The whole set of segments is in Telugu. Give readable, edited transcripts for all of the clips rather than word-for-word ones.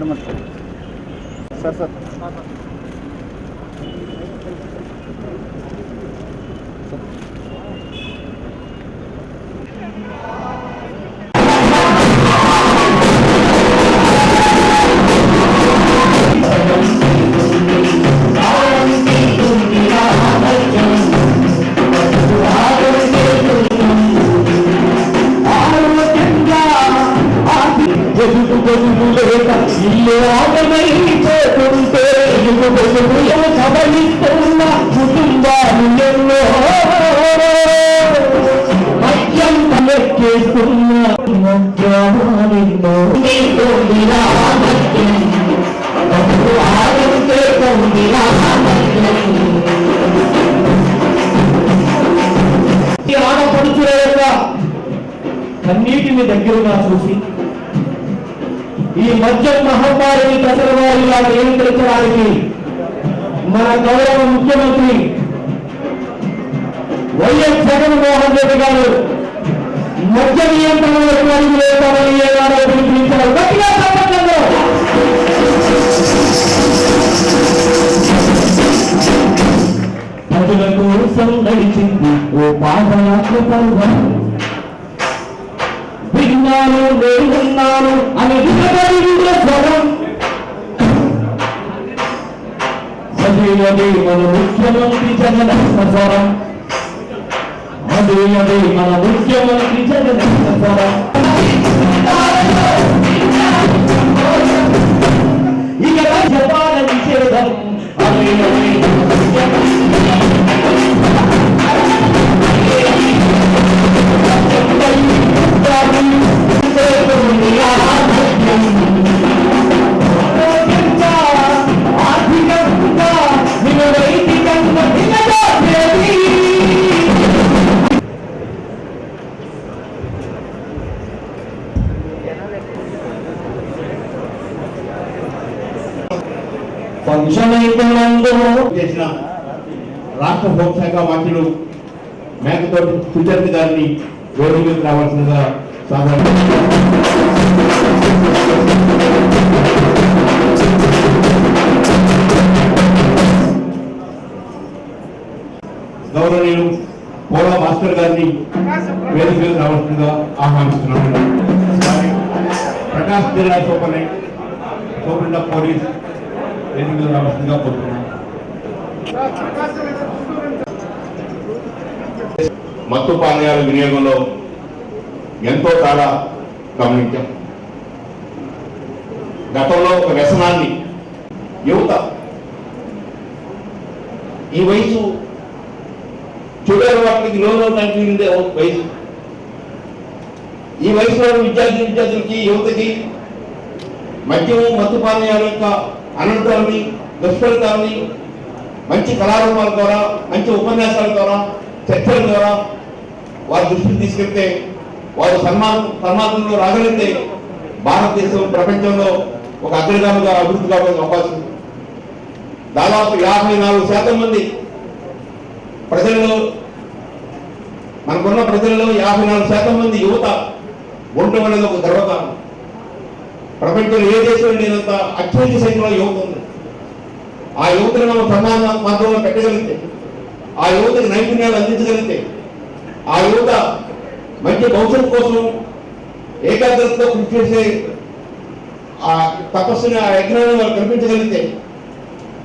सर सर ఇల్లు ఆగమైపోతుంటే సబలిస్తున్న కుటుంబాలు ఎన్నో మద్యం తలెక్కేస్తున్న గ్రామాలెన్నో ఆడపడుచుల యొక్క కన్నీటిని దగ్గరగా చూసి ఈ మద్యం మహమ్మారిని దశలవారీగా నియంత్రించడానికి మన గౌరవ ముఖ్యమంత్రి వైఎస్ జగన్మోహన్ రెడ్డి గారు మద్య నియంత్రణలో అడుగులు వేస్తామని ఏనాడో పిలుపునిచ్చారు. గట్టిగా చెప్పండి. ప్రజల కోసం నడిచింది ఓ పాదయాత్ర పర్వం. విన్నాను నేనున్నాను అని స్వరం. అదే మన ముఖ్యమంత్రి జగనన్న స్వరం. అదే మన ముఖ్యమంత్రి జగనన్న స్వరం. ఇక జపాల నిషేధం చేసిన రాష్ట్ర హోంశాఖ మంత్రులు మేకతోటి సుచరిత గారిని వేదికకు రావాల్సిందిగా సాధారణ గౌరవనీయులు పోలా మాస్టర్ గారిని వేదికకు రావాల్సిందిగా ఆహ్వానిస్తున్నాను. ప్రకాశ్ జిల్లా సూపరింటెండెంట్ ఆఫ్ పోలీస్ వేదికకు రావాల్సిందిగా కోరుతున్నాను. మత్తు పానీయాల వినియోగంలో ఎంతో తేడా గమనించాం. గతంలో ఒక వ్యసనాన్ని యువత ఈ వయసు చూడని వాటికి లోనవడానికి ఉండే వయసు. ఈ వయసులో విద్యార్థులకి యువతకి మద్యము మత్తు పానీయాల యొక్క అనంతరాన్ని దుష్ఫలితాన్ని మంచి కళారూపాల ద్వారా మంచి ఉపన్యాసాల ద్వారా చర్చల ద్వారా వారి దృష్టిని తీసుకెళ్తే వారు సన్మానంలో రాగలిగితే భారతదేశం ప్రపంచంలో ఒక అగ్రగామిగా అభివృద్ధి కావడానికి అవకాశం ఉంది. దాదాపు 54% మంది ప్రజల్లో మనకున్న ప్రజల్లో 54% మంది యువత ఉండటం అనేది ఒక గర్వకారణం. ప్రపంచంలో ఏ దేశంలో లేనంత అత్యధిక సంఖ్యలో యువత ఉంది. ఆ యువతను మనం సమాన మార్గంలో పెట్టగలిగితే, ఆ యువతకి నైపుణ్యాలు అందించగలిగితే, ఆ యువత మంచి భవిష్యత్తు కోసం ఏకాగ్రతతో కృషి చేసే ఆ తపస్సుని ఆ యజ్ఞాన్ని వాళ్ళు కల్పించగలిగితే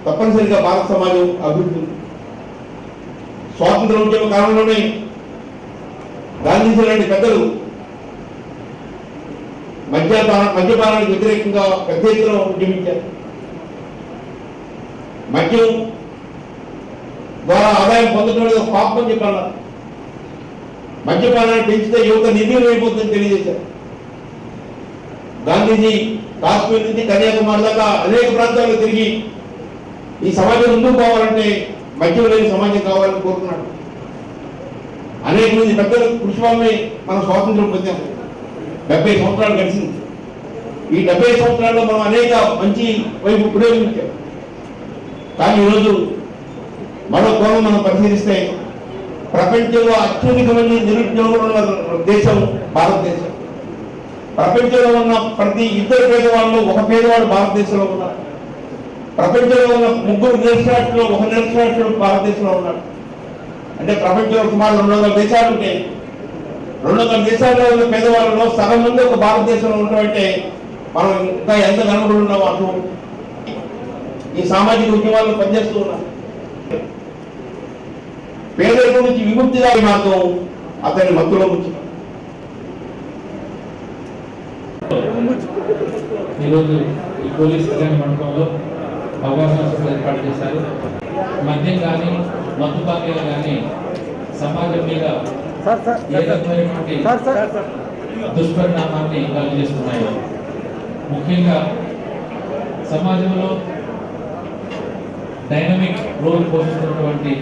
తప్పనిసరిగా భారత సమాజం అభివృద్ధి. స్వాతంత్ర ఉద్యమ కాలంలోనే గాంధీజీ లాంటి పెద్దలు మద్యపానానికి వ్యతిరేకంగా పెద్ద ఎత్తున ఉద్యమించారు. మద్యం ద్వారా ఆదాయం పొందడం అనేది ఒక పాపం అని చెప్పారు. మద్యపానాన్ని పెంచితే యువత నిర్వీర్యం అయిపోతుందని తెలియజేశారు. గాంధీజీ కాశ్మీర్ నుంచి కన్యాకుమారి దాకా అనేక ప్రాంతాల్లో తిరిగి ఈ సమాజం ముందుకు పోవాలంటే మద్యం లేని సమాజం కావాలని కోరుకున్నాడు. అనేక మంది పెద్దలు కృషి వల్లనే మనం స్వాతంత్రం పొందాము. 70 సంవత్సరాలు గడిచింది. ఈ 70 సంవత్సరాల్లో మనం అనేక మంచి వైపు పురోగమించాం. కానీ ఈరోజు మరో కోణం మనం పరిశీలిస్తే ప్రపంచంలో అత్యధిక మంది నిరుద్యోగులు ఉన్న దేశం భారతదేశం. ప్రపంచంలో ఉన్న ప్రతి ఇద్దరు పేదవాళ్ళు ఒక పేదవాడు భారతదేశంలో ఉన్నారు. ప్రపంచంలో ఉన్న ముగ్గురు నిరక్షరాస్యులు ఒక నిరక్షరాస్యుడు భారతదేశంలో ఉన్నాడు. అంటే ప్రపంచంలో సుమారు 200 దేశాలు ఉంటాయి. 200 దేశాల్లో ఉన్న పేదవాళ్ళలో సగం మంది ఒక భారతదేశంలో ఉంటామంటే మనం ఇంకా ఎంత కనబడి ఉన్నామో అటు ఈ సామాజిక ఉద్యమాల్లో పనిచేస్తూ ఉన్నాం. పేదరికం నుంచి విముక్తిగా మార్గం అతన్ని మత్తులో ఉంచుతాం. ఈరోజు ఈ పోలీస్ కళ్యాణ మండపంలో అవగాహన సభలు ఏర్పాటు చేశారు. మద్యం కానీ మత్తు పానీయాలు కానీ సమాజం మీద ఏ రకమైనటువంటి దుష్పరిణామాన్ని కలిగిస్తున్నాయి. ముఖ్యంగా సమాజంలో డైనమిక్ రోల్ పోషిస్తున్నటువంటి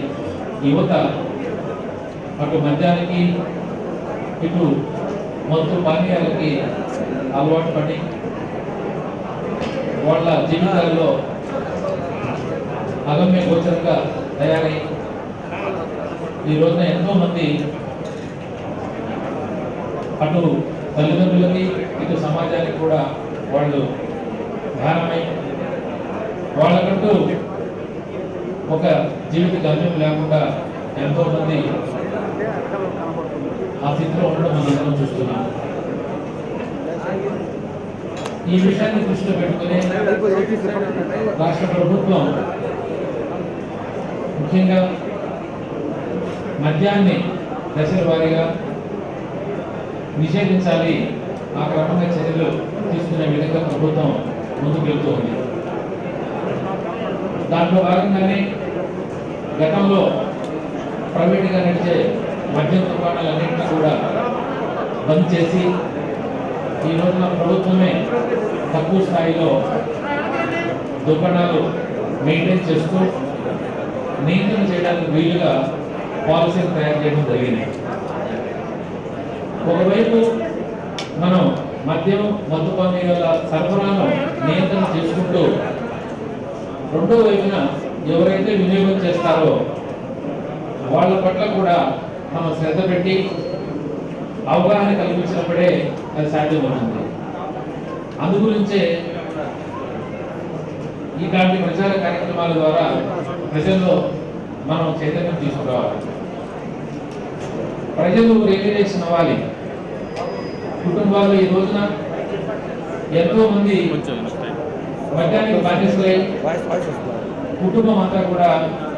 యువత అటు మద్యానికి ఇటు మత్తు పానీయాలకి అలవాటు పడి వాళ్ళ జీవితాల్లో అగమ్య గోచరంగా తయారై ఈ రోజున ఎంతో మంది అటు తల్లిదండ్రులకి ఇటు సమాజానికి కూడా వాళ్ళు భారమై వాళ్ళకంటూ ఒక జీవిత గమ్యం లేకుండా ఎంతో మంది ఆ స్థితిలో ఉండడం మనం చూస్తున్నాం. ఈ విషయాన్ని దృష్టిలో పెట్టుకుని రాష్ట్ర ప్రభుత్వం ముఖ్యంగా మద్యాన్ని దశల వారీగా నిషేధించాలి, ఆ క్రమంగా చర్యలు తీసుకునే విధంగా ప్రభుత్వం ముందుకు వెళ్తూ ఉంది. దాంట్లో భాగంగానే గతంలో ప్రైవేటుగా నడిచే మద్యం దుకాణాలన్నింటినీ కూడా బంద్ చేసి ఈ రోజున ప్రభుత్వమే తక్కువ స్థాయిలో దుకాణాలు మెయింటైన్ చేస్తూ నియంత్రణ చేయడానికి వీలుగా పాలసీలు తయారు చేయడం జరిగింది. ఒకవైపు మనం మద్యం మత్తు పానీయాల సరఫరాను నియంత్రణ చేసుకుంటూ రెండో వైపున ఎవరైతే వినియోగం చేస్తారో వాళ్ళ పట్ల కూడా మనం శ్రద్ధ పెట్టి అవగాహన కల్పించినప్పుడే అది సాధ్యమవుతుంది. అందుగురించే ఇలాంటి ప్రచార కార్యక్రమాల ద్వారా ప్రజల్లో మనం చైతన్యం తీసుకురావాలి. ప్రజలు రియలైజేషన్ అవ్వాలి. కుటుంబాలు ఈ రోజున ఎంతో మంది మద్యానికి బాధ్యతలై కుటుంబం అంతా కూడా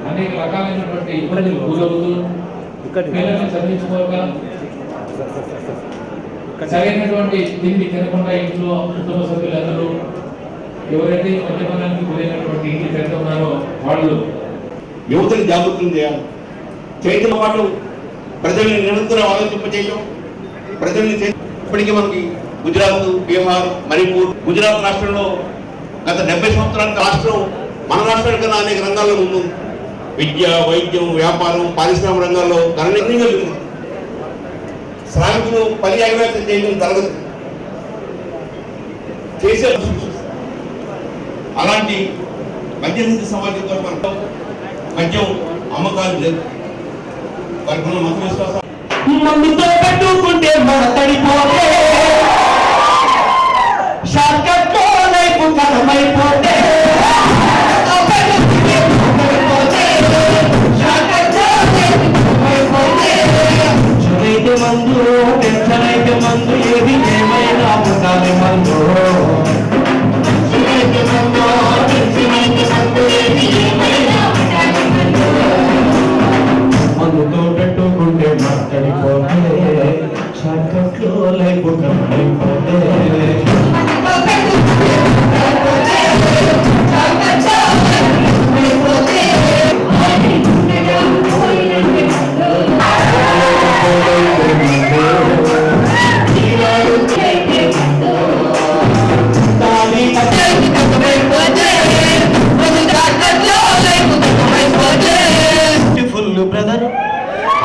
అనేక రకాలైనటువంటి ఇబ్బందులు గురవుతూ పిల్లల్ని చదివించుకోక సరైనటువంటి తిండి తినకుండా ఇంట్లో కుటుంబ సభ్యులందరూ ఎవరైతే మద్యపానానికి గురైనటువంటి ఇంటి పెడుతున్నారో వాళ్ళు యువతని జాగృతం చేయాలి. చేయడం పాటు ప్రజల్ని నిరంతరం ఆలోచింపజేయడం, ప్రజల్ని ఇప్పటికీ మనకి గుజరాత్, బీహార్, మణిపూర్, గుజరాత్ రాష్ట్రంలో గత 70 సంవత్సరానికి రాష్ట్రం మన రాష్ట్రాల కన్నా అనేక రంగాల్లో ముందు విద్య, వైద్యం, వ్యాపారం, పారిశ్రామిక రంగాల్లో గణనీయంగా శ్రామికులు పని అభివ్యక్తం చేయడం జరగదు. చేసే అలాంటి మద్యనిధి సమాజంతో మనకు మద్యం అమ్మకాలు లేదు. వారికి ఉన్న మత విశ్వాసం మందుతో పెట్టుకుంటే మన తడిపోతే షార్ట్కట్లో లైఫ్ కథమైపోతే చొరైతే మందు టెన్షన్ అయితే మందు ఏది ఏమైనా ఉండాలి మందు మందుతో పెట్టుకుంటే మాట్లాడిపోతే షార్ట్కట్లో లైఫ్ కథమైపోతే బ్రదర్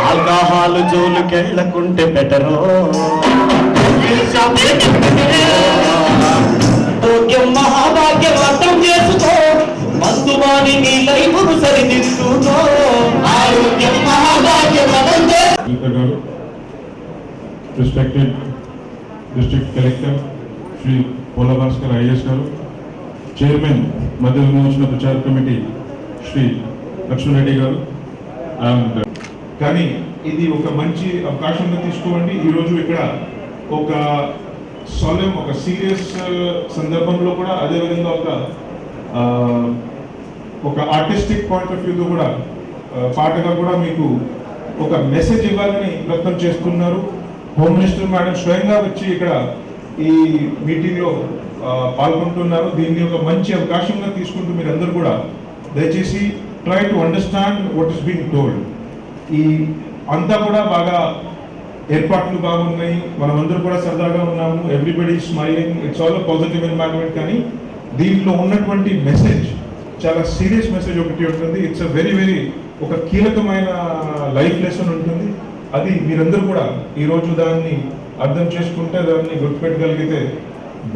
ఆల్కహాల్ జోలుకెళ్ళకుంటే బెటరు. ఆరోగ్యం మహాభాగ్యం అర్థం చేసుకో, మందు మాని నీ లైఫ్ను సరిదిద్దుకో. ఆరోగ్యం మహాభాగ్యం అర్థం చేసుకో. Respected district collector Shri Pola Bhaskar is గారు, చైర్మన్ మధ్య విమోచన ప్రచార కమిటీ శ్రీ లక్ష్మణరెడ్డి గారు. అండ్ కానీ ఇది ఒక మంచి అవకాశంగా తీసుకోండి. ఈరోజు ఇక్కడ ఒక సోలెమ్, ఒక సీరియస్ సందర్భంలో కూడా, అదేవిధంగా ఒక ఆర్టిస్టిక్ పాయింట్ ఆఫ్ వ్యూతో కూడా పాటగా కూడా మీకు ఒక మెసేజ్ ఇవ్వాలని ప్రయత్నం చేస్తున్నారు. హోమ్ మినిస్టర్ మేడం స్వయంగా వచ్చి ఇక్కడ ఈ మీటింగ్లో పాల్గొంటున్నారు. దీన్ని ఒక మంచి అవకాశంగా తీసుకుంటూ మీరందరూ కూడా దయచేసి try to understand what is being told. ఈ అంతా కూడా బాగా ఏర్పాట్లు బాగున్నాయి, మనమందరూ కూడా సరదాగా ఉన్నాము, everybody smiling, it's all positive environment. కానీ దీంట్లో ఉన్నటువంటి మెసేజ్ చాలా సీరియస్ మెసేజ్ ఒకటి ఉంటుంది. ఇట్స్ అ వెరీ వెరీ ఒక కీలకమైన లైఫ్ లెసన్ ఉంటుంది. అది మీరందరూ కూడా ఈరోజు దాన్ని అర్థం చేసుకుంటే, దాన్ని గుర్తుపెట్టగలిగితే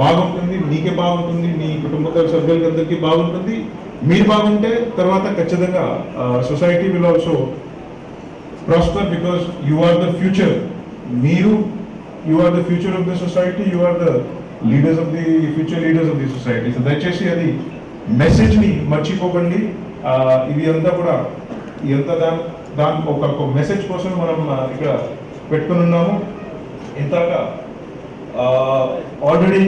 బాగుంటుంది. మీకే బాగుంటుంది, మీ కుటుంబ సభ్యులందరికీ బాగుంటుంది. మీరు బాగుంటే తర్వాత ఖచ్చితంగా society will also prosper, because you are the future. మీరు you are the future of the society, you are the leaders of the future leaders of the society. So దయచేసి అది మెసేజ్ని మర్చిపోకండి. ఇది అంతా కూడా దాని ఒక మెసేజ్ కోసం మనం ఇక్కడ పెట్టుకుని ఉన్నాము. ఇంతగా ఆల్రెడీ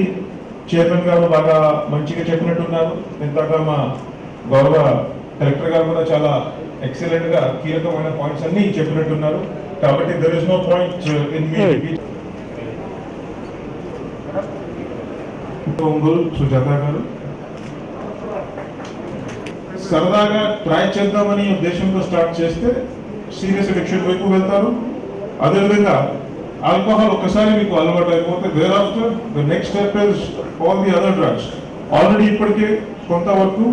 చైర్మన్ గారు బాగా మంచిగా చెప్పినట్టున్నారు. ఇంతగా మా గౌరవ కలెక్టర్ గారు కూడా చాలా ఎక్సలెంట్ గా కీలకమైన పాయింట్స్ అన్ని చెప్పినట్టున్నారు. కాబట్టి there is no point in me repeat. Sujatha గారు సరదాగా ట్రై చేద్దామని ఉద్దేశంతో స్టార్ట్ చేస్తే సీరియస్ అడిక్షన్ వైపు వెళ్తారు. అదేవిధంగా ఆల్కహాల్ ఒక్కసారి మీకు అలవాటు అయిపోతే there after the next step is all the other drugs. Already ఇప్పటికే కొంతవరకు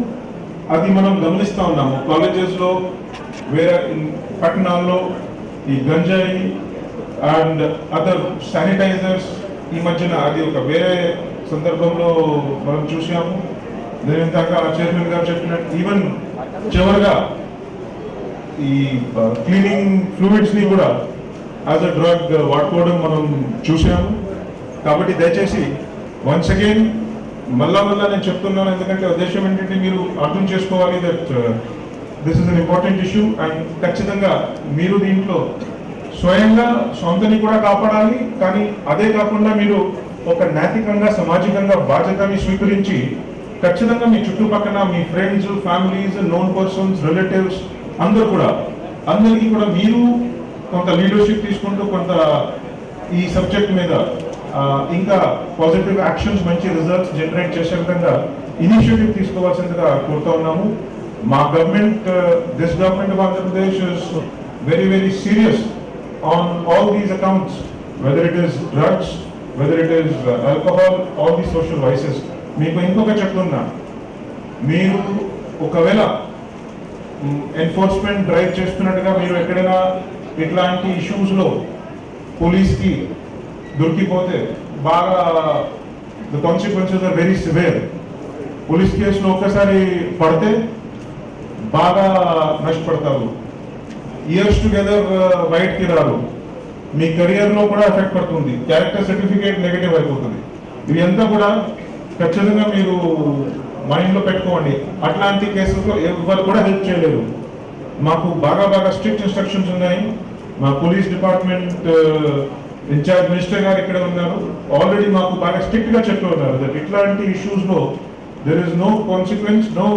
అది మనం గమనిస్తూ ఉన్నాము. కాలేజెస్లో, వేరే పట్టణాల్లో ఈ గంజాయి అండ్ అదర్ శానిటైజర్స్ ఈ మధ్యన అది ఒక వేరే సందర్భంలో మనం చూసాము. నేను ఇందాక చైర్మన్ గారు చెప్పినట్టు ఈవెన్ చివరిగా ఈ క్లీనింగ్ ఫ్లూయిడ్స్ని కూడా యాజ్ అ డ్రగ్ వాడుకోవడం మనం చూసాము. కాబట్టి దయచేసి వన్స్ అగైన్ మళ్ళా నేను చెప్తున్నాను, ఎందుకంటే ఉద్దేశం ఏంటంటే మీరు అర్థం చేసుకోవాలి that this is an important issue. And ఖచ్చితంగా మీరు దీంట్లో స్వయంగా సొంతని కూడా కాపాడాలి. కానీ అదే కాకుండా మీరు ఒక నైతికంగా, సామాజికంగా బాధ్యతని స్వీకరించి ఖచ్చితంగా మీ చుట్టుపక్కల మీ friends, families, known persons, relatives అందరికీ కూడా మీరు కొంత లీడర్షిప్ తీసుకుంటూ కొంత ఈ సబ్జెక్ట్ మీద ఇంకా పాజిటివ్ యాక్షన్స్, మంచి రిజల్ట్స్ జనరేట్ చేసే విధంగా ఇనిషియేటివ్ తీసుకోవాల్సిందిగా కోరుతా ఉన్నాము. మా government, this government of Andhra Pradesh is very very serious on all these accounts, whether it is drugs, whether it is alcohol, all the social vices. మీకు ఇంకొక చెప్తున్నా, మీరు ఒకవేళ ఎన్ఫోర్స్మెంట్ డ్రైవ్ చేస్తున్నట్టుగా మీరు ఎక్కడైనా ఇట్లాంటి ఇష్యూస్లో పోలీస్కి దొరికిపోతే బాగా the consequences are very severe. Police కేసులో ఒక్కసారి పడితే బాగా నష్టపడతారు. ఇయర్స్ టుగెదర్ బయటకి రారు. మీ కెరియర్లో కూడా ఎఫెక్ట్ పడుతుంది. క్యారెక్టర్ సర్టిఫికేట్ నెగటివ్ అయిపోతుంది. ఇవి అంతా కూడా ఖచ్చితంగా మీరు మైండ్లో పెట్టుకోండి. అట్లాంటి కేసుల్లో ఎవరు కూడా హెల్ప్ చేయలేరు. మాకు బాగా స్ట్రిక్ట్ ఇన్స్ట్రక్షన్స్ ఉన్నాయి. మా పోలీస్ డిపార్ట్మెంట్ ఇన్ఛార్జ్ మినిస్టర్ గారు ఇక్కడ ఉన్నారు. ఆల్రెడీ మాకు బాగా స్ట్రిక్ట్గా చెప్పి ఉన్నారు దట్ ఇట్లాంటి ఇష్యూస్లో there is no consequence, no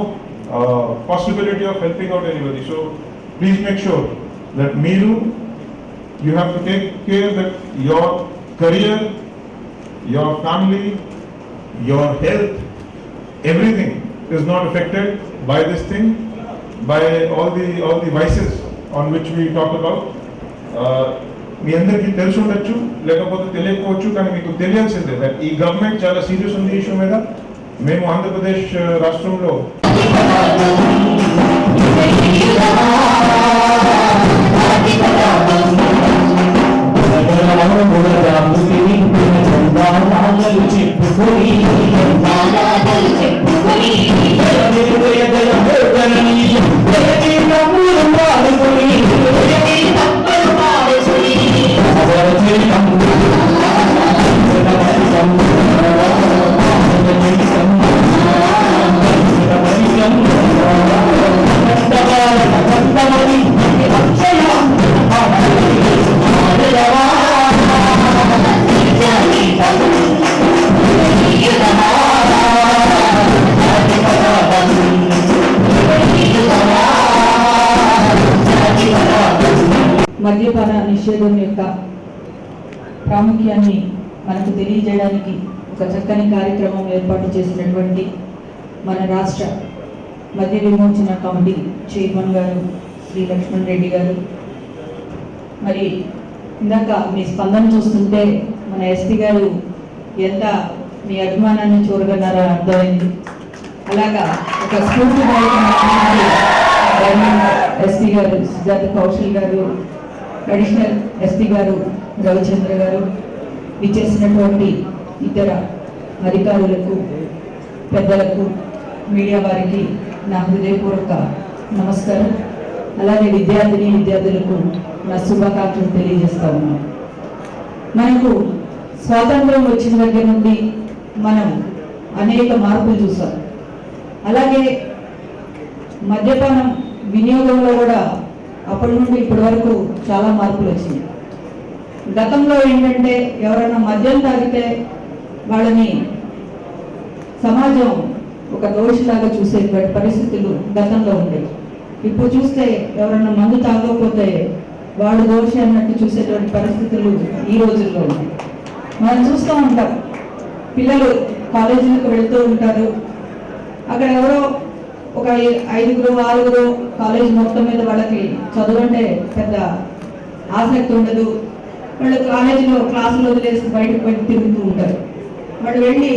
possibility of helping out anybody. So please make sure that మీరు you have to take care that your career, your family, your health, everything is not affected by this thing, by all the vices on which we talk about. మీ అందరికీ తెలిసి ఉండొచ్చు, లేకపోతే తెలియకపోవచ్చు, కానీ మీకు తెలియాల్సిందే దట్ ఈ గవర్నమెంట్ చాలా సీరియస్ ఉంది ఈ ఇష్యూ మీద. మేము ఆంధ్రప్రదేశ్ రాష్ట్రంలో చెప్పుకొని మద్యపాన నిషేధం యొక్క ప్రాముఖ్యాన్ని మనకు తెలియజేయడానికి ఒక చక్కని కార్యక్రమం ఏర్పాటు చేసినటువంటి మన రాష్ట్ర మద్య విమోచన కమిటీ చైర్మన్ గారు శ్రీ లక్ష్మణ్ రెడ్డి గారు, మరి ఇందాక మీ స్పందన చూస్తుంటే మన ఎస్పీ గారు ఎంత మీ అభిమానాన్ని చూరగన్నారో అర్థమైంది. అలాగా ఒక స్ఫూర్తి ఎస్పీ గారు సిద్ధార్థ కౌశల్ గారు, అడిషనల్ ఎస్పీ గారు రవిచంద్ర గారు, ఇచ్చేసినటువంటి ఇతర అధికారులకు, పెద్దలకు, మీడియా వారికి నా హృదయపూర్వక నమస్కారం. అలాగే విద్యార్థులకు నా శుభాకాంక్షలు తెలియజేస్తా ఉన్నాను. మనకు స్వాతంత్రం వచ్చిన దగ్గర నుండి మనం అనేక మార్పులు చూసాం. అలాగే మద్యపానం వినియోగంలో కూడా అప్పటి నుండి ఇప్పటి వరకు చాలా మార్పులు వచ్చినాయి. గతంలో ఏంటంటే ఎవరైనా మద్యం తాగితే వాళ్ళని సమాజం ఒక దోషిలాగా చూసేటువంటి పరిస్థితులు గతంలో ఉండేవి. ఇప్పుడు చూస్తే ఎవరైనా మందు తాగకపోతే వాడు దోషి అన్నట్టు చూసేటువంటి పరిస్థితులు ఈ రోజుల్లో ఉన్నాయి. మనం చూస్తూ ఉంటాం, పిల్లలు కాలేజీలకు వెళ్తూ ఉంటారు. అక్కడ ఎవరో ఒక 5 6 కాలేజ్ మొత్తం మీద వాళ్ళకి చదువు అంటే పెద్ద ఆసక్తి ఉండదు. వాళ్ళు కాలేజీలో క్లాసులు వదిలేసి బయటకు తిరుగుతూ ఉంటారు. వాళ్ళు వెళ్ళి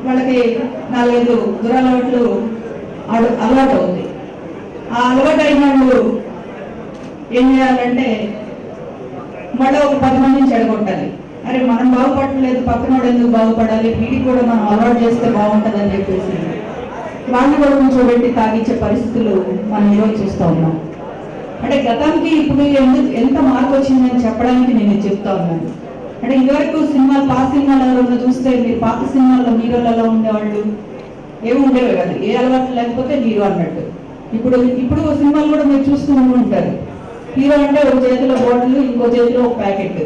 వాళ్ళకి 4-5 దురలవాట్లు అలవాటు అవుతుంది. ఆ అలవాటు అయిన వాళ్ళు ఏం చేయాలంటే మళ్ళీ ఒక 10 మందిని చెడగొట్టాలి. అరే మనం బాగుపడలేదు, పక్కన వాడు ఎందుకు బాగుపడాలి, వీటికి కూడా మనం అలవాటు చేస్తే బాగుంటుందని చెప్పేసి వాళ్ళని కూడా కూర్చోబెట్టి తాగించే పరిస్థితులు మనం ఈరోజు చూస్తూ ఉన్నాం. అంటే గతానికి ఇప్పుడు ఎంత మార్పు వచ్చిందని చెప్పడానికి నేను చెప్తా ఉన్నాను. అంటే ఇదివరకు సినిమాలు, పాత సినిమాలలో చూస్తే మీరు పాత సినిమాల్లో హీరోలలో ఉండేవాళ్ళు ఏమి ఉండేవి కాదు, ఏ అలవాటు లేకపోతే హీరో అన్నట్టు. ఇప్పుడు సినిమాలు కూడా మీరు చూస్తూ ఉంటారు. హీరో అంటే ఒక చేతిలో బాటిల్, ఇంకో చేతిలో ఒక ప్యాకెట్,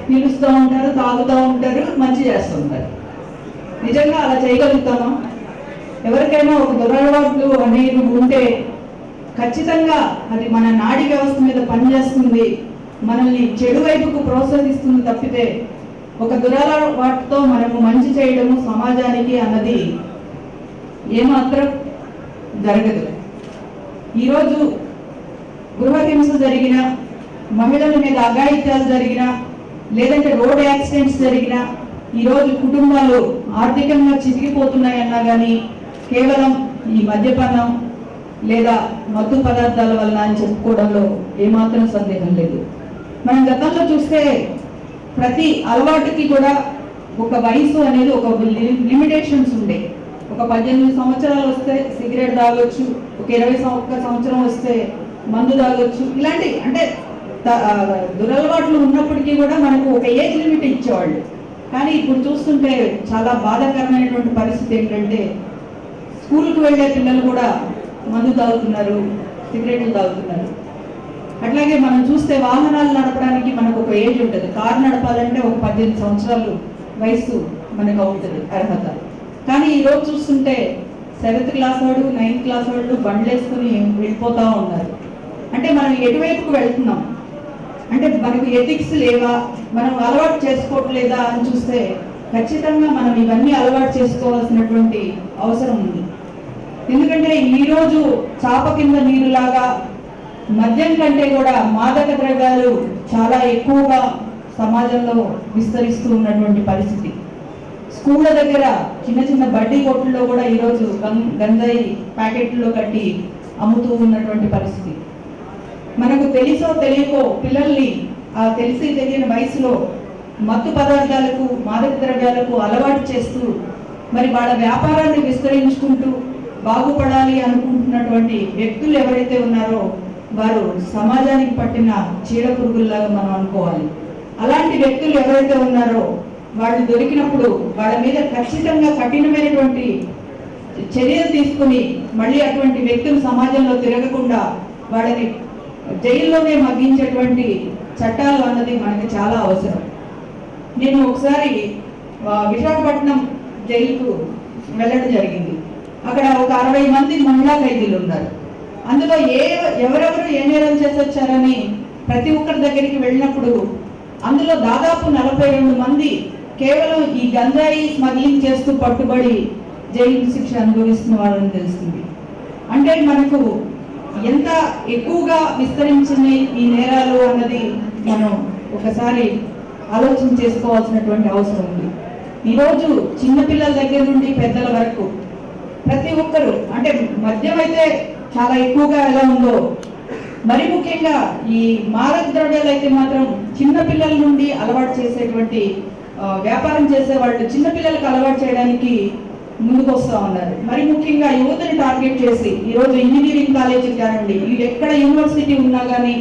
పీలుస్తూ ఉంటారు, తాగుతూ ఉంటారు, మంచి చేస్తూ ఉంటారు. నిజంగా అలా చేయగలుగుతామా? ఎవరికైనా ఒక దురలవాట్లు అనేవి ఉంటే ఖచ్చితంగా అది మన నాడీ వ్యవస్థ మీద పనిచేస్తుంది, మనల్ని చెడు వైపుకు ప్రోత్సహిస్తుంది తప్పితే ఒక దురలవాటుతో మనము మంచి చేయడము సమాజానికి అన్నది ఏమాత్రం జరగదు. ఈరోజు గృహహింస జరిగిన, మహిళల మీద అఘాయిత్యాలు జరిగిన, లేదంటే రోడ్ యాక్సిడెంట్స్ జరిగిన, ఈరోజు కుటుంబాలు ఆర్థికంగా చితికిపోతున్నాయన్నా కానీ కేవలం ఈ మద్యపానం లేదా మత్తు పదార్థాల వల్ల అని చెప్పుకోవడంలో ఏమాత్రం సందేహం లేదు. మనం గతంలో చూస్తే ప్రతి అలవాటుకి కూడా ఒక వయసు అనేది ఒక లిమిటేషన్స్ ఉండే. ఒక 18 సంవత్సరాలు వస్తే సిగరెట్ తాగొచ్చు, ఒక 21 సంవత్సరం వస్తే మందు తాగొచ్చు. ఇలాంటి అంటే దురలవాట్లు ఉన్నప్పటికీ కూడా మనకు ఒక ఏజ్ లిమిట్ ఇచ్చేవాళ్ళు. కానీ ఇప్పుడు చూస్తుంటే చాలా బాధాకరమైనటువంటి పరిస్థితి ఏంటంటే స్కూల్కి వెళ్ళే పిల్లలు కూడా మందు తాగుతున్నారు, సిగరెట్లు తాగుతున్నారు. అట్లాగే మనం చూస్తే వాహనాలు నడపడానికి మనకు ఒక ఏజ్ ఉంటుంది. కారు నడపాలంటే ఒక 18 సంవత్సరాలు వయసు మనకు ఉంటుంది అర్హత. కానీ ఈరోజు చూస్తుంటే 7th క్లాస్ వాడు, 9th క్లాస్ వాళ్ళు బండ్లు వేసుకుని వెళ్ళిపోతూ ఉన్నారు. అంటే మనం ఎటువైపుకు వెళ్తున్నాం? అంటే మనకు ఎథిక్స్ లేవా, మనం అలవాటు చేసుకోవట్లేదా అని చూస్తే ఖచ్చితంగా మనం ఇవన్నీ అలవాటు చేసుకోవాల్సినటువంటి అవసరం ఉంది. ఎందుకంటే ఈరోజు చాప కింద నీరులాగా మద్యం కంటే కూడా మాదక ద్రవ్యాలు చాలా ఎక్కువగా సమాజంలో విస్తరిస్తూ ఉన్నటువంటి పరిస్థితి. స్కూళ్ళ దగ్గర చిన్న చిన్న బడ్డీ కొట్టుల్లో కూడా ఈరోజు గంజాయి ప్యాకెట్లో కట్టి అమ్ముతూ ఉన్నటువంటి పరిస్థితి. మనకు తెలుసో తెలియకో పిల్లల్ని ఆ తెలిసి తెలియని వయసులో మత్తు పదార్థాలకు, మాదక ద్రవ్యాలకు అలవాటు చేస్తూ మరి వాళ్ళ వ్యాపారాన్ని విస్తరించుకుంటూ బాగుపడాలి అనుకుంటున్నటువంటి వ్యక్తులు ఎవరైతే ఉన్నారో వారు సమాజానికి పట్టిన చీడ పురుగుల్లాగా మనం అనుకోవాలి. అలాంటి వ్యక్తులు ఎవరైతే ఉన్నారో వాళ్ళు దొరికినప్పుడు వాళ్ళ మీద ఖచ్చితంగా కఠినమైనటువంటి చర్యలు తీసుకుని మళ్ళీ అటువంటి వ్యక్తులు సమాజంలో తిరగకుండా వాళ్ళని జైల్లోనే మగ్గించేటువంటి చట్టాలు అన్నది మనకి చాలా అవసరం. నేను ఒకసారి విశాఖపట్నం జైలుకు వెళ్ళడం జరిగింది. అక్కడ ఒక 60 మంది మహిళా ఖైదీలు ఉన్నారు. అందులో ఎవరెవరు ఏ నేరం చేసి వచ్చారని ప్రతి ఒక్కరి దగ్గరికి వెళ్ళినప్పుడు అందులో దాదాపు 42 మంది కేవలం ఈ గంజాయి స్మగ్లింగ్ చేస్తూ పట్టుబడి జైలు శిక్ష అనుభవిస్తున్న వాళ్ళని తెలుస్తుంది. అంటే మనకు ఎంత ఎక్కువగా విస్తరించినాయి ఈ నేరాలు అన్నది మనం ఒకసారి ఆలోచన చేసుకోవాల్సినటువంటి అవసరం ఉంది. ఈరోజు చిన్నపిల్లల దగ్గర నుండి పెద్దల వరకు ప్రతి ఒక్కరు, అంటే మద్యం అయితే చాలా ఎక్కువగా ఎలా ఉందో, మరి ముఖ్యంగా ఈ మాదక ద్రవ్యాలు అయితే మాత్రం చిన్నపిల్లల నుండి అలవాటు చేసేటువంటి వ్యాపారం చేసే వాళ్ళు చిన్నపిల్లలకు అలవాటు చేయడానికి ముందుకు వస్తూ ఉన్నారు. మరి ముఖ్యంగా యువతని టార్గెట్ చేసి ఈరోజు ఇంజనీరింగ్ కాలేజీకి కానివ్వండి, ఎక్కడ యూనివర్సిటీ ఉన్నా కానీ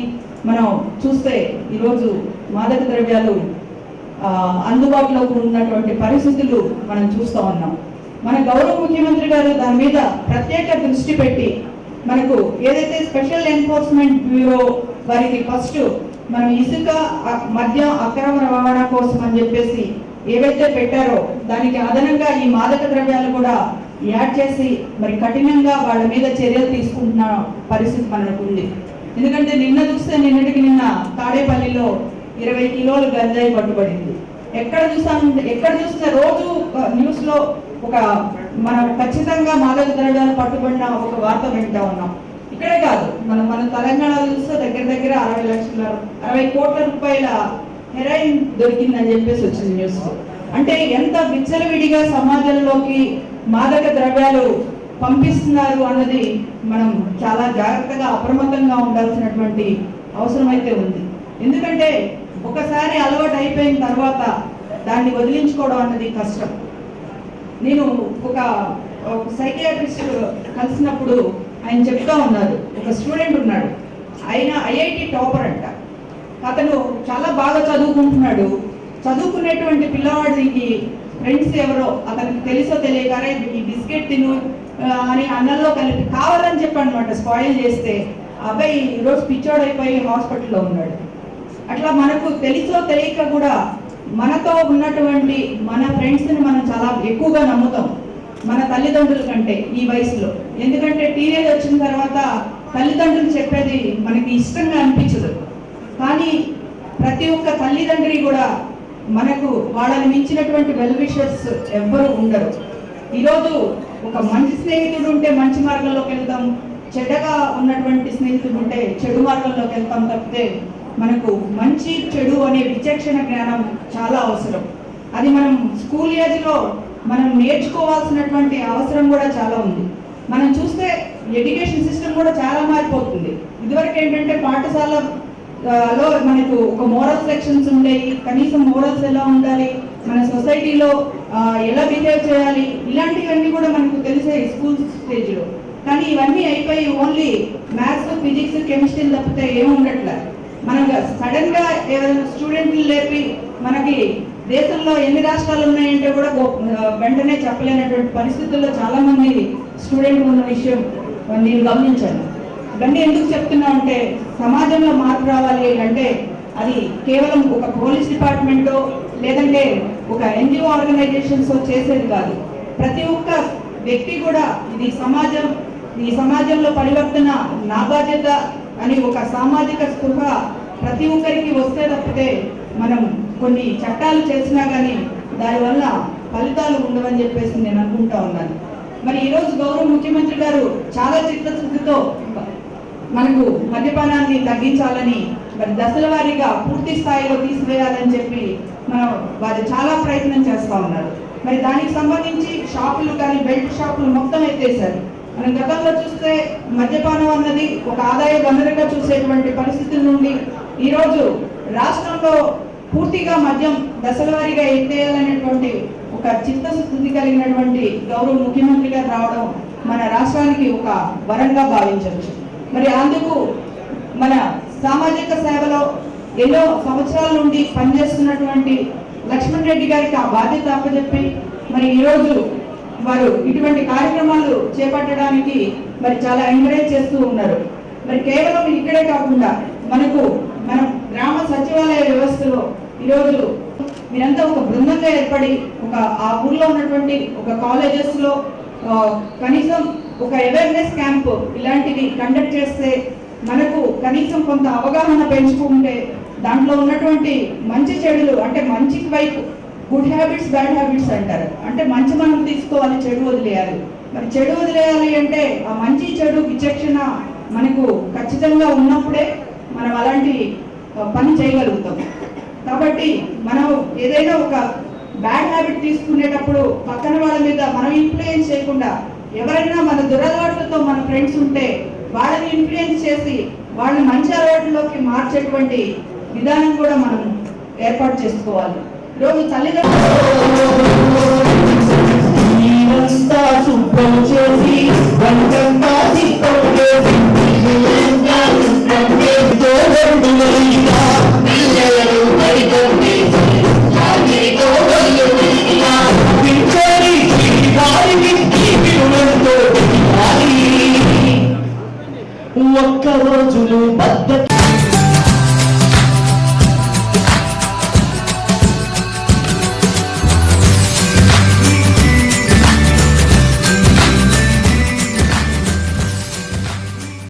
మనం చూస్తే ఈరోజు మాదక ద్రవ్యాలు అందుబాటులో ఉన్నటువంటి పరిస్థితులు మనం చూస్తూ ఉన్నాం. మన గౌరవ ముఖ్యమంత్రి గారు దాని మీద ప్రత్యేక దృష్టి పెట్టి మనకు ఏదైతే స్పెషల్ ఎన్ఫోర్స్మెంట్ బ్యూరో వారికి ఫస్ట్ మనం ఇసుక మద్యం అక్రమ రవాణా కోసం అని చెప్పేసి ఏవైతే పెట్టారో దానికి అదనంగా ఈ మాదక ద్రవ్యాలు కూడా యాడ్ చేసి మరి కఠినంగా వాళ్ళ మీద చర్యలు తీసుకుంటున్న పరిస్థితి మనకు ఉంది. ఎందుకంటే నిన్నటికి నిన్న తాడేపల్లిలో 20 కిలోలు గంజాయి పట్టుబడింది. ఎక్కడ చూసినా రోజు న్యూస్ లో మనం ఖచ్చితంగా మాదక ద్రవ్యాలు పట్టుబడిన ఒక వార్త వింటా ఉన్నాం. ఇక్కడే కాదు, మన తెలంగాణలో చూస్తే దగ్గర 60 కోట్ల రూపాయల హెరాయిన్ దొరికిందని చెప్పేసి వచ్చింది న్యూస్. అంటే ఎంత విచ్చలవిడిగా సమాజంలోకి మాదక ద్రవ్యాలు పంపిస్తున్నారు అన్నది మనం చాలా జాగ్రత్తగా అప్రమత్తంగా ఉండాల్సినటువంటి అవసరం అయితే ఉంది. ఎందుకంటే ఒకసారి అలవాటు అయిపోయిన తర్వాత దాన్ని వదిలించుకోవడం అన్నది కష్టం. నేను ఒక సైకియాట్రిస్ట్ కలిసినప్పుడు ఆయన చెప్తా ఉన్నారు, ఒక స్టూడెంట్ ఉన్నాడు, ఆయన ఐఐటి టాపర్ అంట. అతను చాలా బాగా చదువుకుంటున్నాడు. చదువుకునేటువంటి పిల్లవాడికి ఫ్రెండ్స్ ఎవరో అతనికి తెలుసో తెలియకరే ఈ బిస్కెట్ తిను అని అన్నంలో కలిపి కావాలని చెప్పనమాట స్పాయిల్ చేస్తే అబ్బాయి ఈరోజు పిచ్చోడైపోయి హాస్పిటల్లో ఉన్నాడు. అట్లా మనకు తెలుసో తెలియక కూడా మనతో ఉన్నటువంటి మన ఫ్రెండ్స్ని మనం చాలా ఎక్కువగా నమ్ముతాం మన తల్లిదండ్రుల కంటే ఈ వయసులో. ఎందుకంటే టీనేజ్ వచ్చిన తర్వాత తల్లిదండ్రులు చెప్పేది మనకి ఇష్టంగా అనిపించదు. కానీ ప్రతి ఒక్క తల్లిదండ్రి కూడా మనకు వాళ్ళని మించినటువంటి వెల్ విషర్స్ ఎవ్వరూ ఉండరు. ఈరోజు ఒక మంచి స్నేహితుడు ఉంటే మంచి మార్గంలోకి వెళ్తాం, చెడ్డగా ఉన్నటువంటి స్నేహితుడు ఉంటే చెడు మార్గంలోకి వెళ్తాం తప్పితే మనకు మంచి చెడు అనే విచక్షణ జ్ఞానం చాలా అవసరం. అది మనం స్కూల్ ఏజ్లో మనం నేర్చుకోవాల్సినటువంటి అవసరం కూడా చాలా ఉంది. మనం చూస్తే ఎడ్యుకేషన్ సిస్టమ్ కూడా చాలా మారిపోతుంది. ఇదివరకు ఏంటంటే పాఠశాలలో మనకు ఒక మోరల్ సెక్షన్స్ ఉండేవి, కనీసం మోరల్స్ ఎలా ఉండాలి, మన సొసైటీలో ఎలా బిహేవ్ చేయాలి, ఇలాంటివన్నీ కూడా మనకు తెలిసాయి స్కూల్ స్టేజ్లో. కానీ ఇవన్నీ అయిపోయి ఓన్లీ మ్యాథ్స్, ఫిజిక్స్, కెమిస్ట్రీ తప్పితే ఏముండట్లే. మనకు సడన్ గా ఏదైనా స్టూడెంట్లు లేపి మనకి దేశంలో ఎన్ని రాష్ట్రాలు ఉన్నాయంటే కూడా వెంటనే చెప్పలేనటువంటి పరిస్థితుల్లో చాలా మంది స్టూడెంట్ ఉన్న విషయం నేను గమనించాను. ఇవన్నీ ఎందుకు చెప్తున్నా అంటే సమాజంలో మార్పు రావాలి అంటే అది కేవలం ఒక పోలీస్ డిపార్ట్మెంటో లేదంటే ఒక ఎన్జిఓ ఆర్గనైజేషన్స్ చేసేది కాదు. ప్రతి ఒక్క వ్యక్తి కూడా ఈ సమాజంలో పరివర్తన నా బాధ్యత అని ఒక సామాజిక స్పృహ ప్రతి ఒక్కరికి వస్తే తప్పితే మనం కొన్ని చట్టాలు చేసినా కానీ దానివల్ల ఫలితాలు ఉండవని చెప్పేసి నేను అనుకుంటా ఉన్నాను. మరి ఈరోజు గౌరవ ముఖ్యమంత్రి గారు చాలా చిత్తశుద్ధితో మనకు మద్యపానాన్ని తగ్గించాలని మరి దశల వారీగా పూర్తి స్థాయిలో తీసివేయాలని చెప్పి వారు చాలా ప్రయత్నం చేస్తూ ఉన్నారు. మరి దానికి సంబంధించి షాపులు కానీ బెల్ట్ షాపులు మొత్తం ఎత్తేసారు. మనం గతంలో చూస్తే మద్యపానం అన్నది ఒక ఆదాయ వనరుగా చూసేటువంటి పరిస్థితుల నుండి ఈరోజు రాష్ట్రంలో పూర్తిగా మద్యం దశల వారీగా ఎత్తేయాలనేటువంటి ఒక చిత్తశుద్ధి కలిగినటువంటి గౌరవ ముఖ్యమంత్రి గారు రావడం మన రాష్ట్రానికి ఒక వరంగా భావించవచ్చు. మరి అందుకు మన సామాజిక సేవలో ఎన్నో సంవత్సరాల నుండి పనిచేస్తున్నటువంటి లక్ష్మణ్ రెడ్డి గారికి ఆ బాధ్యత అప్పచెప్పి మరి ఈరోజు వారు ఇటువంటి కార్యక్రమాలు చేపట్టడానికి మరి చాలా ఎంకరేజ్ చేస్తూ ఉన్నారు. మరి కేవలం ఇక్కడే కాకుండా మన గ్రామ సచివాలయ వ్యవస్థలో ఈరోజు మీరంతా ఒక బృందంగా ఏర్పడి ఆ ఊర్లో ఉన్నటువంటి ఒక కాలేజెస్లో కనీసం ఒక అవేర్నెస్ క్యాంప్ ఇలాంటివి కండక్ట్ చేస్తే మనకు కనీసం కొంత అవగాహన పెంచుకుంటే దాంట్లో ఉన్నటువంటి మంచి చెడులు అంటే మంచి వైపు గుడ్ హ్యాబిట్స్ బ్యాడ్ హ్యాబిట్స్ అంటారు. అంటే మంచి మనం తీసుకోవాలి, చెడు వదిలేయాలి. మరి చెడు వదిలేయాలి అంటే ఆ మంచి చెడు విచక్షణ మనకు ఖచ్చితంగా ఉన్నప్పుడే మనం అలాంటి పని చేయగలుగుతాం. కాబట్టి మనం ఏదైనా ఒక బ్యాడ్ హ్యాబిట్ తీసుకునేటప్పుడు పక్కన వాళ్ళ మీద మనం ఇన్ఫ్లుయెన్స్ చేయకుండా ఎవరైనా మన దురలవాట్లతో మన ఫ్రెండ్స్ ఉంటే వాళ్ళని ఇన్ఫ్లుయెన్స్ చేసి వాళ్ళని మంచి అలవాట్లలోకి మార్చేటువంటి విధానం కూడా మనం ఏర్పాటు చేసుకోవాలి. ఈరోజు ఒక్క రోజులు బద్దకి